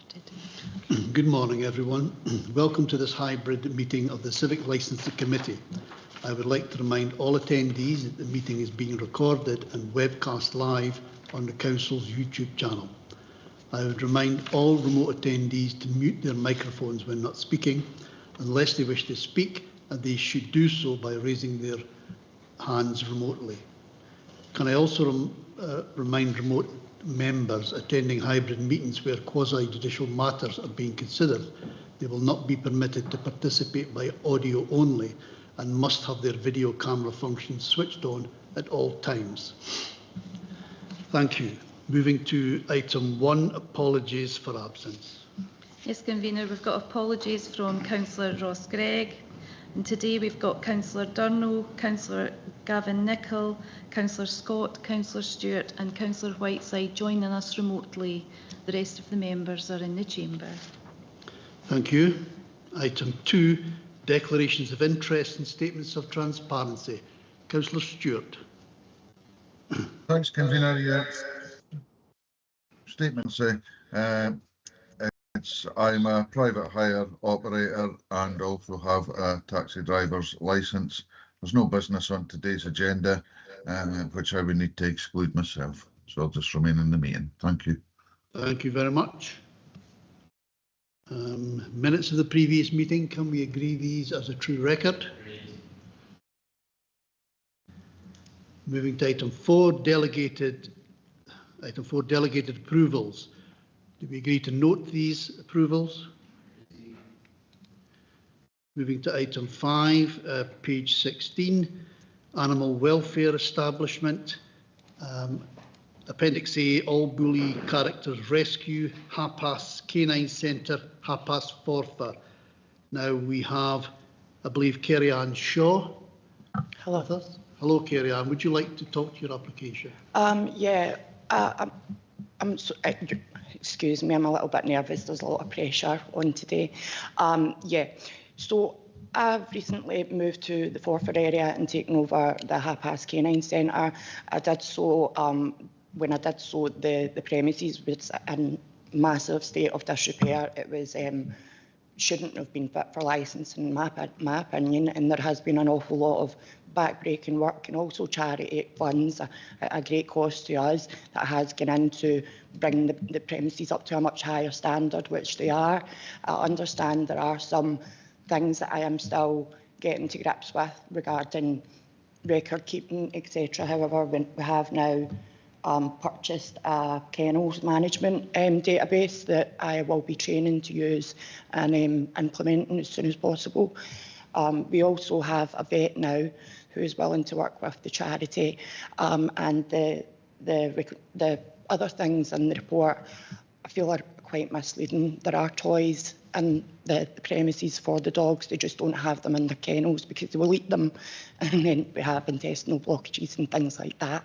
started. Good morning, everyone. Welcome to this hybrid meeting of the Civic Licensing Committee. I would like to remind all attendees that the meeting is being recorded and webcast live on the Council's YouTube channel. I would remind all remote attendees to mute their microphones when not speaking, unless they wish to speak, and they should do so by raising their hands remotely. Can I also remind remote members attending hybrid meetings where quasi-judicial matters are being considered, they will not be permitted to participate by audio only and must have their video camera function switched on at all times. Thank you. Moving to item 1, apologies for absence. Yes, Convener, we've got apologies from Councillor Ross Gregg, and today we've got Councillor Durno, Councillor Gavin Nicholl, Councillor Scott, Councillor Stewart and Councillor Whiteside joining us remotely. The rest of the members are in the chamber. Thank you. Item 2, declarations of interest and statements of transparency. Councillor Stewart. Thanks, Convener. Yeah. Statements. I'm a private hire operator and also have a taxi driver's licence. There's no business on today's agenda, which I would need to exclude myself. So I'll just remain in the meeting. Thank you. Thank you very much. Minutes of the previous meeting, can we agree these as a true record? Moving to item 4, delegated approvals. Do we agree to note these approvals? Moving to item 5, page 16, animal welfare establishment. Appendix A, all bully characters rescue, Hapas Canine Centre, Hapas Forfar. Now we have, I believe, Kerry-Ann Shaw. Hello. With us. Hello, Kerry-Ann. Would you like to talk to your application? Yeah, excuse me, I'm a little bit nervous. There's a lot of pressure on today. Yeah, so I've recently moved to the Forfar area and taken over the Hapas Canine Centre. I did so, when I did so, the premises was in massive state of disrepair. It was shouldn't have been fit for licensing, in my opinion, and there has been an awful lot of back-breaking work and also charity funds at a great cost to us that has gone into bringing the premises up to a much higher standard, which they are. I understand there are some things that I am still getting to grips with regarding record keeping, etc. However, we have now purchased a kennels management database that I will be training to use and implementing as soon as possible. We also have a vet now who is willing to work with the charity, and the other things in the report I feel are quite misleading. There are toys in the premises for the dogs. They just don't have them in the kennels because they will eat them, and then we have intestinal blockages and things like that.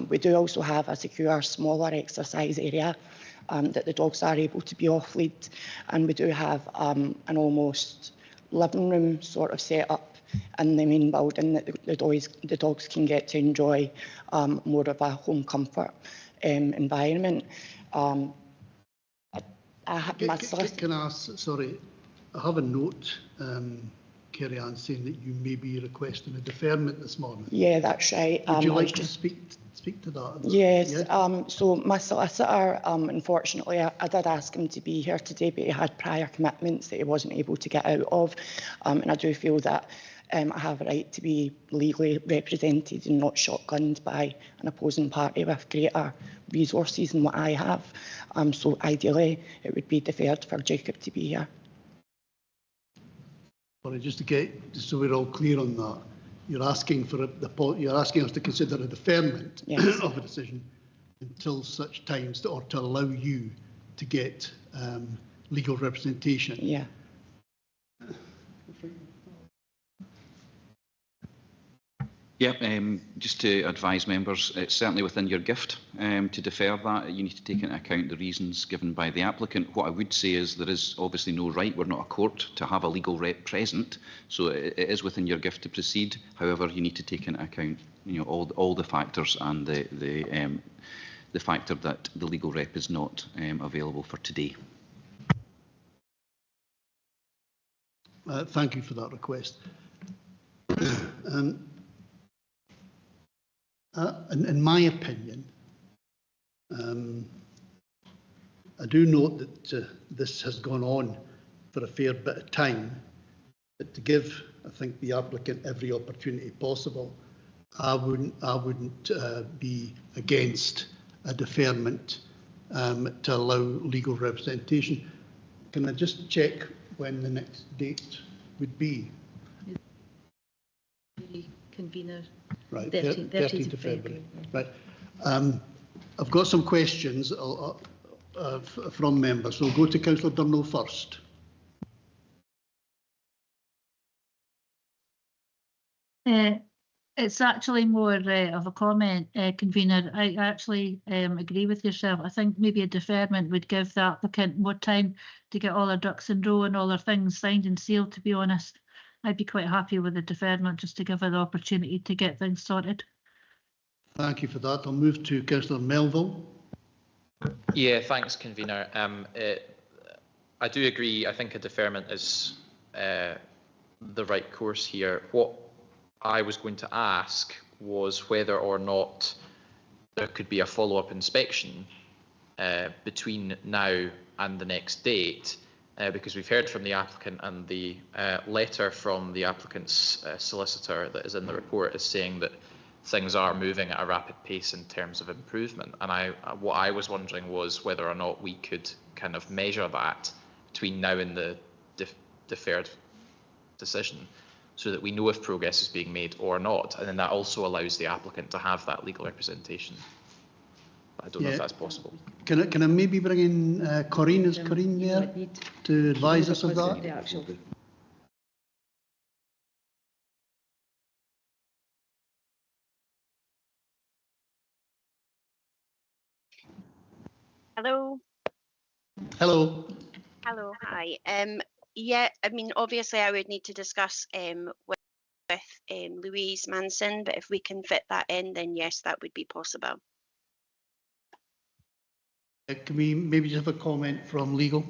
We do also have a secure, smaller exercise area that the dogs are able to be off-lead, and we do have an almost living room sort of set up in the main building that the dogs can get to enjoy more of a home comfort environment. Can I ask, sorry, I have a note, Kerry-Ann, saying that you may be requesting a deferment this morning. Yeah, that's right. Would you like to speak to that? Yes. Yeah? So my solicitor, unfortunately, I did ask him to be here today, but he had prior commitments that he wasn't able to get out of. And I do feel that I have a right to be legally represented and not shotgunned by an opposing party with greater resources than what I have. So ideally, it would be deferred for Jacob to be here. Well, just so we're all clear on that, you're asking us to consider a deferment, yes, of a decision until such times, or to allow you to get legal representation. Yeah. Yeah, just to advise members, it's certainly within your gift to defer that. You need to take into account the reasons given by the applicant. What I would say is there is obviously no right, we're not a court, to have a legal rep present, so it is within your gift to proceed. However, you need to take into account, you know, all the factors, and the factor that the legal rep is not available for today. Thank you for that request. In my opinion, I do note that this has gone on for a fair bit of time, but to give, I think, the applicant every opportunity possible, I wouldn't be against a deferment to allow legal representation. Can I just check when the next date would be? The convener. Right, 13th of February. Right. I've got some questions from members. So we'll go to Councillor Durno first. It's actually more of a comment, convener. I actually agree with yourself. I think maybe a deferment would give the applicant more time to get all their ducks in a row and all their things signed and sealed, to be honest. I'd be quite happy with a deferment just to give her the opportunity to get things sorted. Thank you for that. I'll move to Councillor Melville. Yeah, thanks, convener. I do agree. I think a deferment is the right course here. What I was going to ask was whether or not there could be a follow-up inspection between now and the next date, because we've heard from the applicant, and the letter from the applicant's solicitor that is in the report is saying that things are moving at a rapid pace in terms of improvement. And what I was wondering was whether or not we could kind of measure that between now and the deferred decision, so that we know if progress is being made or not, and then that also allows the applicant to have that legal representation. I don't know if that's possible. Can I maybe bring in Corinne? Is Corinne there to advise us of that? Hello. Hello. Hello. Hi. Yeah, I mean, obviously I would need to discuss with Louise Manson, but if we can fit that in, then yes, that would be possible. Can we maybe just have a comment from legal?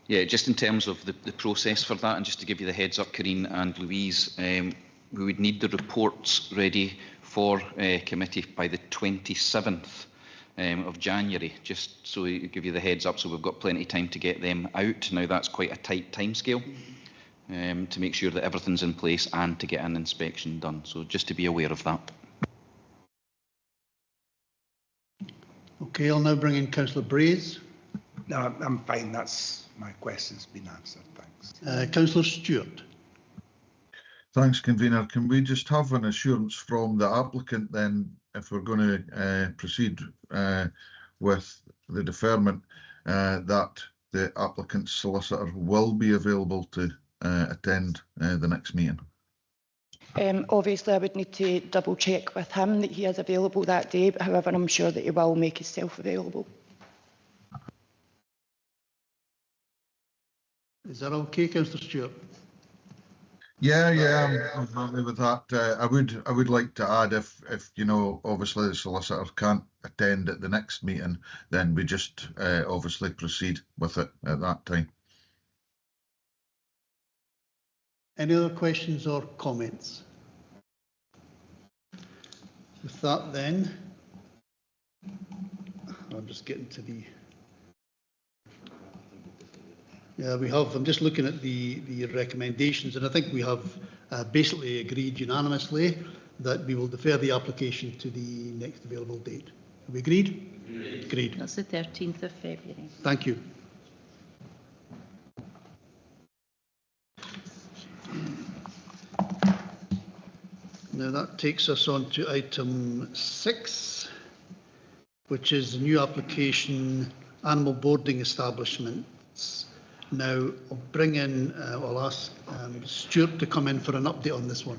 Yeah, just in terms of the process for that, and just to give you the heads up, Corinne and Louise, we would need the reports ready for committee by the 27th of January, just so we give you the heads up, so we've got plenty of time to get them out. Now that's quite a tight timescale to make sure that everything's in place and to get an inspection done, so just to be aware of that. Okay, I'll now bring in Councillor Braze. No, I'm fine. That's my question's been answered. Thanks. Councillor Stewart. Thanks, convener. Can we just have an assurance from the applicant then, if we're going to proceed with the deferment, that the applicant's solicitor will be available to attend the next meeting? Obviously, I would need to double check with him that he is available that day, but however, I'm sure that he will make himself available. Is that okay, Councillor Stewart? Yeah, I'm happy with that. I would like to add, if you know, obviously the solicitor can't attend at the next meeting, then we just obviously proceed with it at that time. Any other questions or comments? With that then, I'm just getting to the... Yeah, we have, I'm just looking at the recommendations, and I think we have basically agreed unanimously that we will defer the application to the next available date. Have we agreed? Agreed. That's the 13th of February. Thank you. Now that takes us on to item 6, which is the new application, animal boarding establishments. Now I'll bring in, I'll ask Stuart to come in for an update on this one.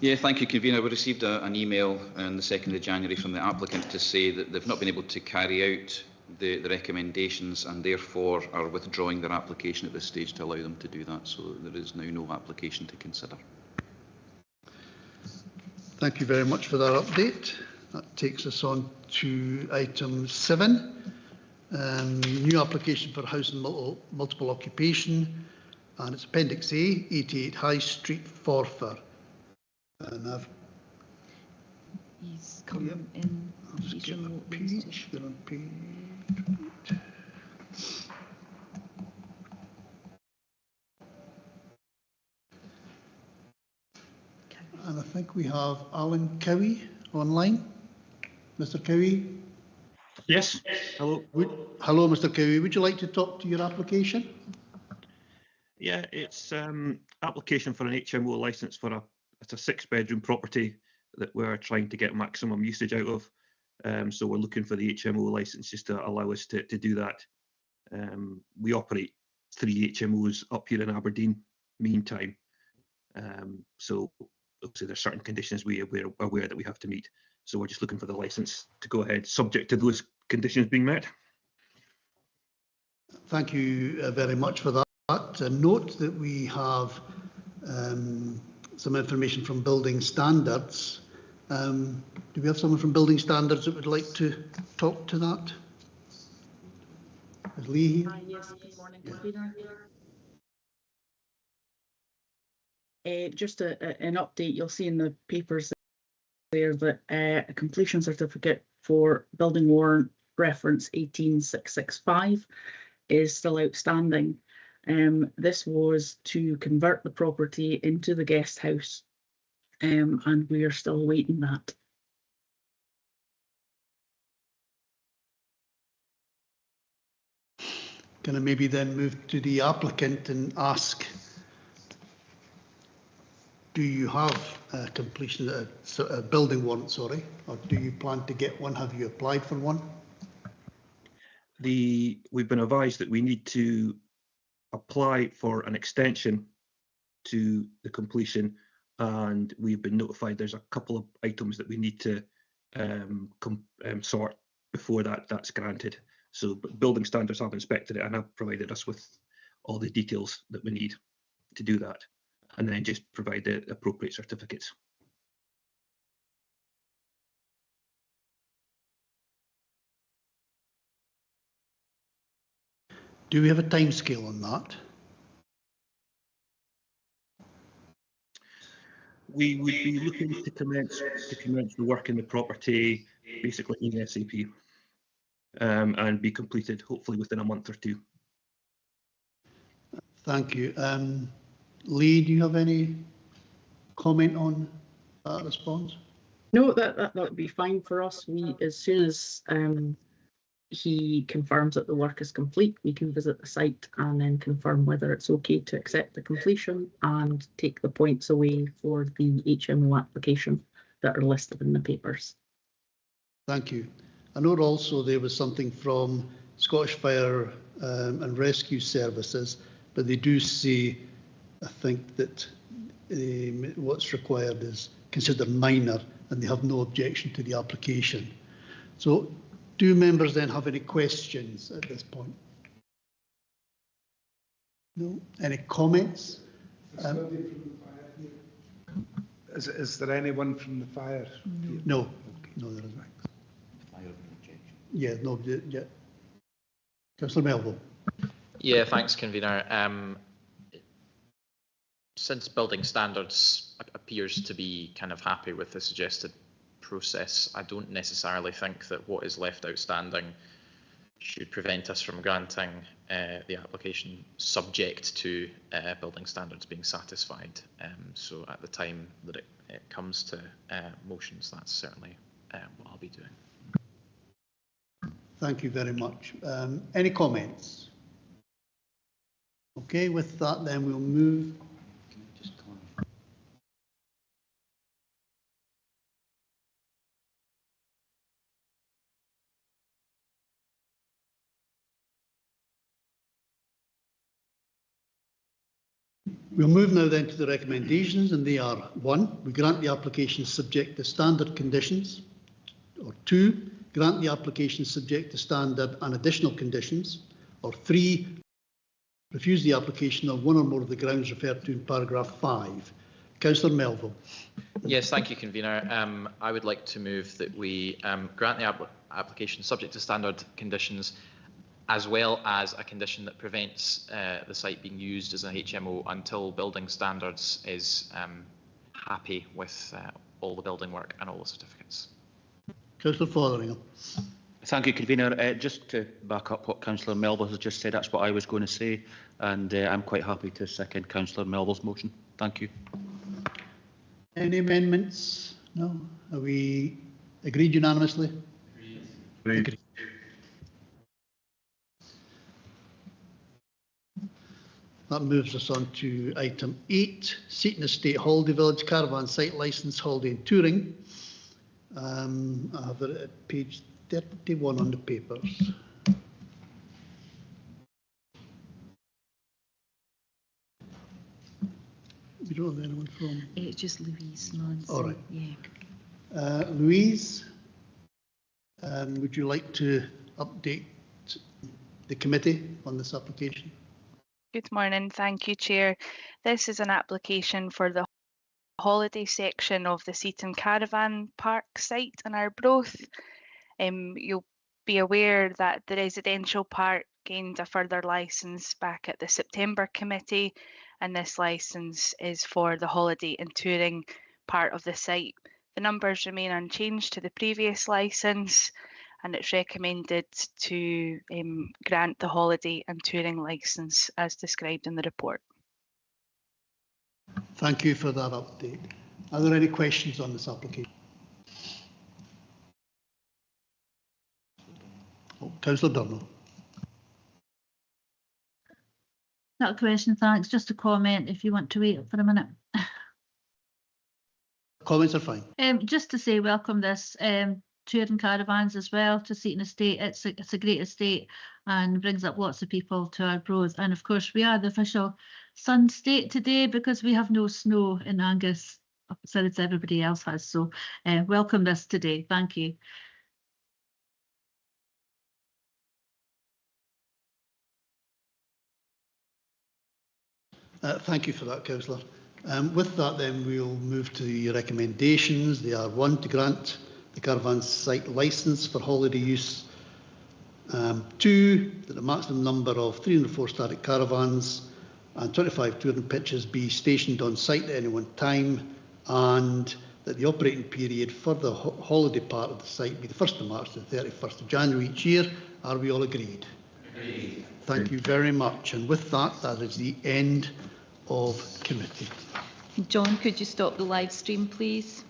Yeah, thank you, convener. We received an email on the 2nd of January from the applicant to say that they've not been able to carry out the recommendations and therefore are withdrawing their application at this stage to allow them to do that. So there is now no application to consider. Thank you very much for that update. That takes us on to item 7, new application for house and multiple occupation. and it's Appendix A, 88 High Street, Forfar. And He's come in. I'll just He's get the remote. page. They're on page. And I think we have Alan Cowie online. Mr. Cowie? Yes. Hello. Hello, Mr. Cowie. Would you like to talk to your application? Yeah, it's application for an HMO license for it's a 6-bedroom property that we're trying to get maximum usage out of. So we're looking for the HMO license just to allow us to do that. We operate 3 HMOs up here in Aberdeen meantime. So obviously there's certain conditions we're aware that we have to meet. So we're just looking for the license to go ahead, subject to those conditions being met. Thank you very much for that. Note that we have some information from Building Standards. Do we have someone from Building Standards that would like to talk to that? Is Lee here? Yes, good morning, Convener. Just an update, you'll see in the papers there that a completion certificate for building warrant reference 18665 is still outstanding. This was to convert the property into the guest house, and we are still awaiting that. Can I maybe then move to the applicant and ask, do you have a completion, a building warrant, sorry, or do you plan to get one? Have you applied for one? We've been advised that we need to apply for an extension to the completion, and we've been notified there's a couple of items that we need to sort before that's granted. So building standards have inspected it and have provided us with all the details that we need to do that, and then just provide the appropriate certificates. Do we have a timescale on that? We would be looking to commence the work in the property basically ASAP, and be completed hopefully within a month or two. Thank you. Lee, do you have any comment on that response? No, that would be fine for us. As soon as he confirms that the work is complete, we can visit the site and then confirm whether it's okay to accept the completion and take the points away for the HMO application that are listed in the papers. Thank you. I know also there was something from Scottish Fire and Rescue Services, but they do say, I think, that what's required is considered minor and they have no objection to the application. So do members then have any questions at this point? No? Any comments? Is there anyone from the fire? No, no, there isn't. Yeah, no, yeah. Councillor Melville. Yeah, thanks, Convener. Since Building Standards appears to be kind of happy with the suggested process, I don't necessarily think that what is left outstanding should prevent us from granting the application subject to Building Standards being satisfied. So at the time that it comes to motions, that's certainly what I'll be doing. Thank you very much. Any comments? Okay, with that then we'll move. We'll move now then to the recommendations, and they are: 1, we grant the application subject to standard conditions, or 2, grant the application subject to standard and additional conditions, or 3, refuse the application on one or more of the grounds referred to in paragraph 5. Councillor Melville. Yes, thank you, Convener. I would like to move that we grant the application subject to standard conditions as well as a condition that prevents the site being used as a HMO until building standards is happy with all the building work and all the certificates. Councillor Fotheringham. Thank you, Convener. Just to back up what Councillor Melville has just said, that's what I was going to say, and I'm quite happy to second Councillor Melville's motion. Thank you. Any amendments? No? Are we agreed unanimously? Agreed. That moves us on to item 8, Seaton Estate Holiday Village Caravan Site Licence Holiday and Touring. I have it at page 31 on the papers. We don't have anyone from... It's just Louise Manson. All right. Yeah. Louise, would you like to update the committee on this application? Good morning, thank you, Chair. This is an application for the holiday section of the Seaton Caravan Park site in Arbroath. You'll be aware that the residential park gained a further licence back at the September committee, and this licence is for the holiday and touring part of the site. The numbers remain unchanged to the previous licence, and it's recommended to grant the holiday and touring licence as described in the report. Thank you for that update. Are there any questions on this application? Councillor Durno. Not a question, thanks. Just a comment if you want to wait for a minute. Comments are fine. Just to say welcome this touring caravans as well to Seaton Estate. It's a great estate and brings up lots of people to Arbroath. And of course, we are the official sun state today because we have no snow in Angus, opposite as everybody else has. So welcome this today. Thank you. Thank you for that, Councillor. With that, then, we'll move to the recommendations. They are 1, to grant the caravan site licence for holiday use. 2, that the maximum number of 304 static caravans and 25 touring pitches be stationed on site at any one time, and that the operating period for the holiday part of the site be the 1st of March to the 31st of January each year. Are we all agreed? Agreed. Thank you very much. And with that, that is the end of committee. John, could you stop the live stream, please?